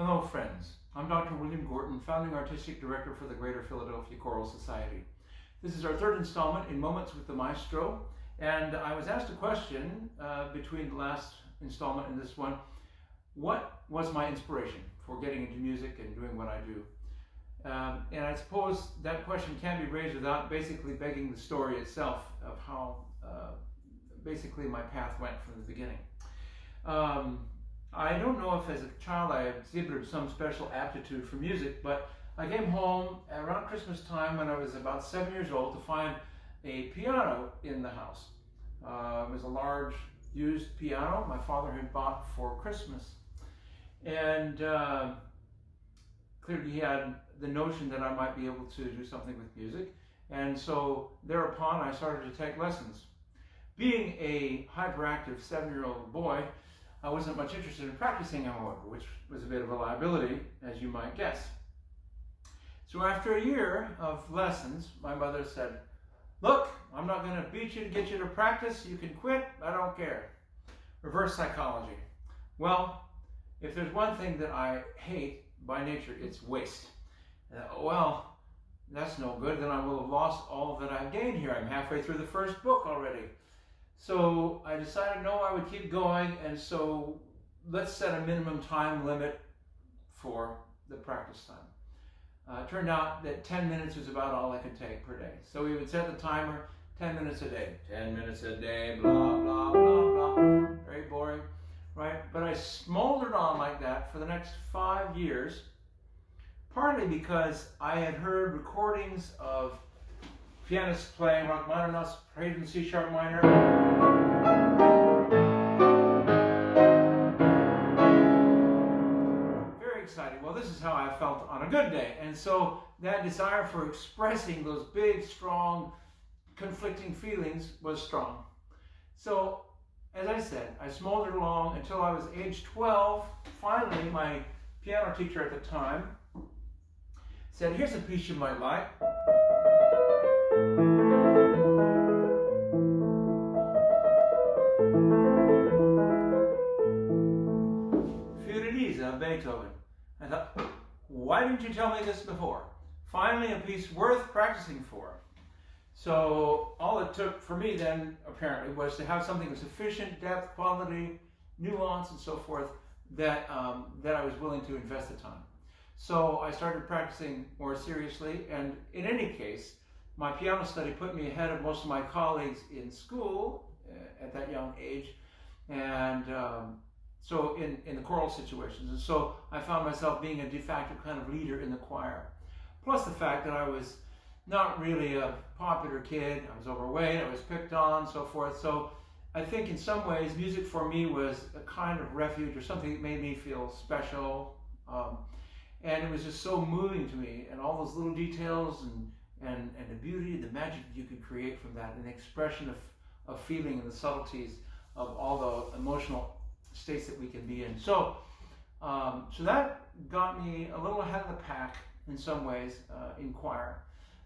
Hello friends, I'm Dr. William Gorton, Founding Artistic Director for the Greater Philadelphia Choral Society. This is our third installment in Moments with the Maestro, and I was asked a question between the last installment and this one. What was my inspiration for getting into music and doing what I do? And I suppose that question can't be raised without basically begging the story itself of how basically my path went from the beginning. I don't know if as a child I exhibited some special aptitude for music, but I came home around Christmas time when I was about 7 years old to find a piano in the house. It was a large used piano my father had bought for Christmas. And clearly he had the notion that I might be able to do something with music. And so thereupon I started to take lessons. Being a hyperactive 7-year-old boy, I wasn't much interested in practicing, however, which was a bit of a liability, as you might guess. So after a year of lessons, my mother said, "Look, I'm not going to beat you to get you to practice. You can quit. I don't care." Reverse psychology. Well, if there's one thing that I hate by nature, it's waste. Well, that's no good. Then I will have lost all that I've gained here. I'm halfway through the first book already. So I decided, no, I would keep going, and so let's set a minimum time limit for the practice time. It turned out that 10 minutes was about all I could take per day. So we would set the timer, 10 minutes a day. 10 minutes a day, blah, blah, blah, blah. Very boring, right? But I smoldered on like that for the next 5 years, partly because I had heard recordings of pianists playing Rachmaninoff's Prelude in C sharp minor. Very exciting. Well, this is how I felt on a good day. And so that desire for expressing those big, strong, conflicting feelings was strong. So, as I said, I smoldered along until I was age 12. Finally, my piano teacher at the time said, "Here's a piece you might like." Of Beethoven. I thought, why didn't you tell me this before? Finally, a piece worth practicing for. So all it took for me then, apparently, was to have something of sufficient depth, quality, nuance, and so forth that I was willing to invest the time. So I started practicing more seriously, and in any case, my piano study put me ahead of most of my colleagues in school at that young age, and so in the choral situations. And so I found myself being a de facto kind of leader in the choir. Plus the fact that I was not really a popular kid. I was overweight, I was picked on, so forth. So I think in some ways music for me was a kind of refuge or something that made me feel special. And it was just so moving to me, and all those little details and the beauty, the magic that you could create from that, and the expression of feeling and the subtleties of all the emotional states that we can be in. So that got me a little ahead of the pack in some ways in choir.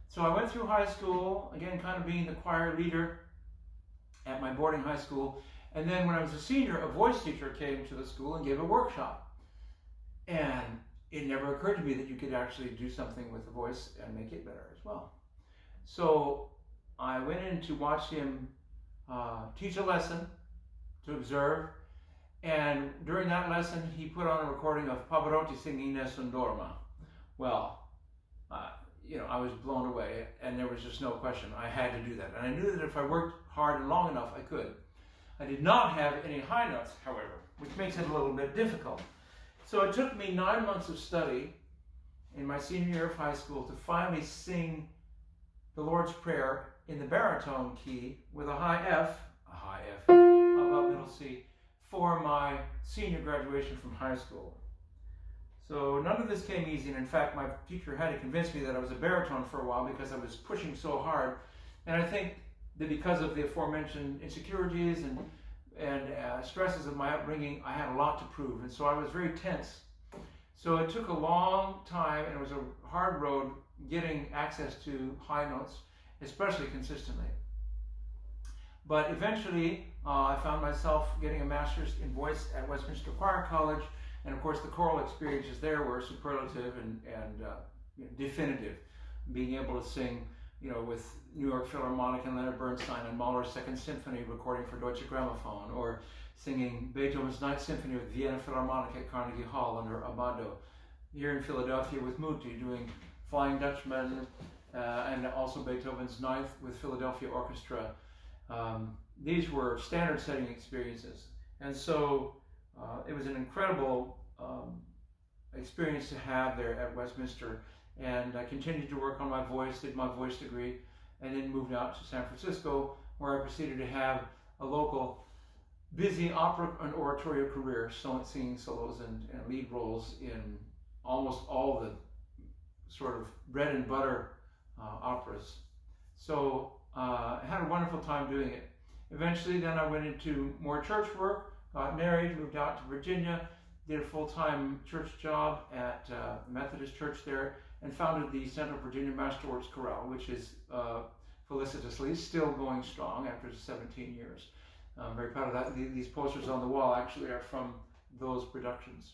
So I went through high school, again kind of being the choir leader at my boarding high school. And then when I was a senior, a voice teacher came to the school and gave a workshop. And it never occurred to me that you could actually do something with the voice and make it better as well. So I went in to watch him teach a lesson, to observe. And during that lesson, he put on a recording of Pavarotti singing Nessun Dorma. Well, I was blown away, and there was just no question. I had to do that. And I knew that if I worked hard and long enough, I could. I did not have any high notes, however, which makes it a little bit difficult. So it took me 9 months of study in my senior year of high school to finally sing the Lord's Prayer in the baritone key with a high F above middle C, for my senior graduation from high school. So none of this came easy, and in fact my teacher had to convince me that I was a baritone for a while because I was pushing so hard. And I think that because of the aforementioned insecurities and stresses of my upbringing, I had a lot to prove, and so I was very tense. So it took a long time, and it was a hard road getting access to high notes, especially consistently. But eventually, I found myself getting a master's in voice at Westminster Choir College, And of course, the choral experiences there were superlative and definitive. Being able to sing, with New York Philharmonic and Leonard Bernstein and Mahler's Second Symphony recording for Deutsche Grammophon, or singing Beethoven's Ninth Symphony with Vienna Philharmonic at Carnegie Hall under Amado. Here in Philadelphia with Muti doing Flying Dutchman, and also Beethoven's Ninth with Philadelphia Orchestra. These were standard-setting experiences, and so it was an incredible experience to have there at Westminster. And I continued to work on my voice, did my voice degree, and then moved out to San Francisco, where I proceeded to have a local busy opera and oratorio career, singing solos and lead roles in almost all the sort of bread and butter operas. So I had a wonderful time doing it. Eventually then I went into more church work, got married, moved out to Virginia, did a full-time church job at the Methodist Church there, and founded the Central Virginia Master Works Chorale, which is felicitously still going strong after 17 years. I'm very proud of that. These posters on the wall actually are from those productions.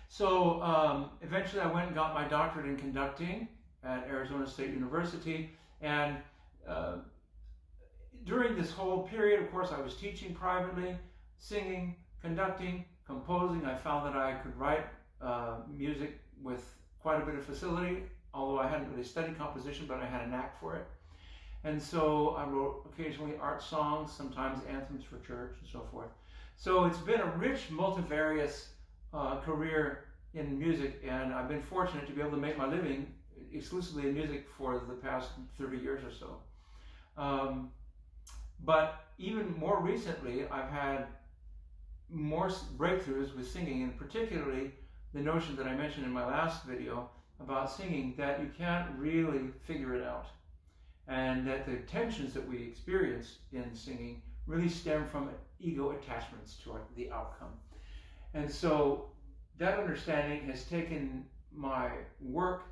So eventually I went and got my doctorate in conducting at Arizona State University, and during this whole period, of course, I was teaching privately, singing, conducting, composing. I found that I could write music with quite a bit of facility, although I hadn't really studied composition, but I had a knack for it. And so I wrote occasionally art songs, sometimes anthems for church and so forth. So it's been a rich, multivarious career in music, and I've been fortunate to be able to make my living exclusively in music for the past 30 years or so. But even more recently, I've had more breakthroughs with singing, and particularly the notion that I mentioned in my last video about singing, that you can't really figure it out, and that the tensions that we experience in singing really stem from ego attachments to the outcome. And so that understanding has taken my work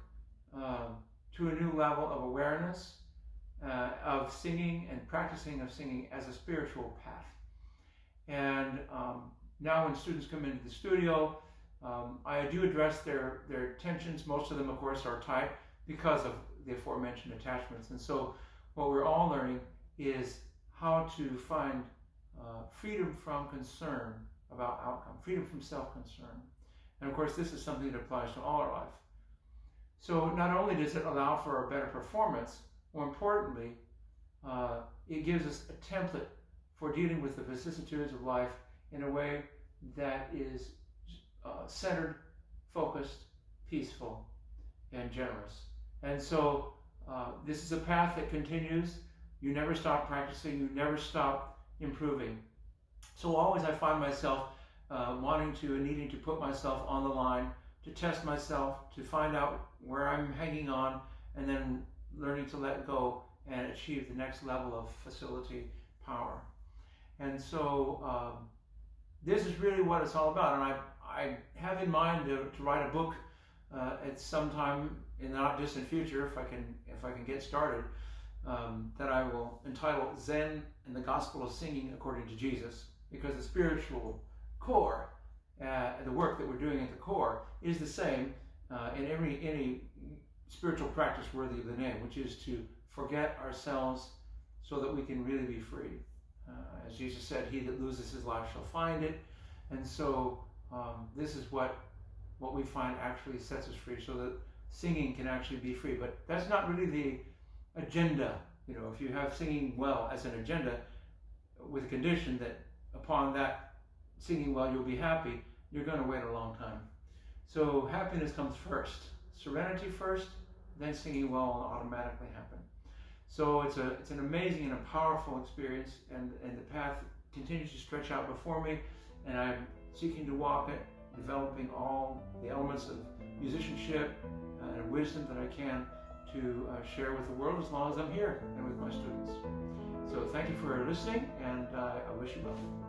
to a new level of awareness of singing and practicing of singing as a spiritual path. And now when students come into the studio, I do address their tensions. Most of them, of course, are tight because of the aforementioned attachments. And so what we're all learning is how to find freedom from concern about outcome, freedom from self-concern. And of course, this is something that applies to all our life. So not only does it allow for a better performance, more importantly, it gives us a template for dealing with the vicissitudes of life in a way that is centered, focused, peaceful, and generous. And so this is a path that continues. You never stop practicing, you never stop improving. So always I find myself wanting to and needing to put myself on the line, to test myself, to find out where I'm hanging on, and then learning to let go and achieve the next level of facility, power. And so this is really what it's all about. And I have in mind to write a book at some time in the not distant future, if I can get started, that I will entitle Zen and the Gospel of Singing According to Jesus, because the spiritual core, the work that we're doing at the core, is the same in any spiritual practice worthy of the name, which is to forget ourselves so that we can really be free. As Jesus said, he that loses his life shall find it. And so this is what we find actually sets us free, so that singing can actually be free. But that's not really the agenda. If you have singing well as an agenda, with a condition that upon that singing well you'll be happy, you're going to wait a long time. So happiness comes first, serenity first, then singing well will automatically happen. So it's an amazing and a powerful experience, and the path continues to stretch out before me, and I'm seeking to walk it, developing all the elements of musicianship and wisdom that I can to share with the world as long as I'm here and with my students. So thank you for listening, and I wish you well.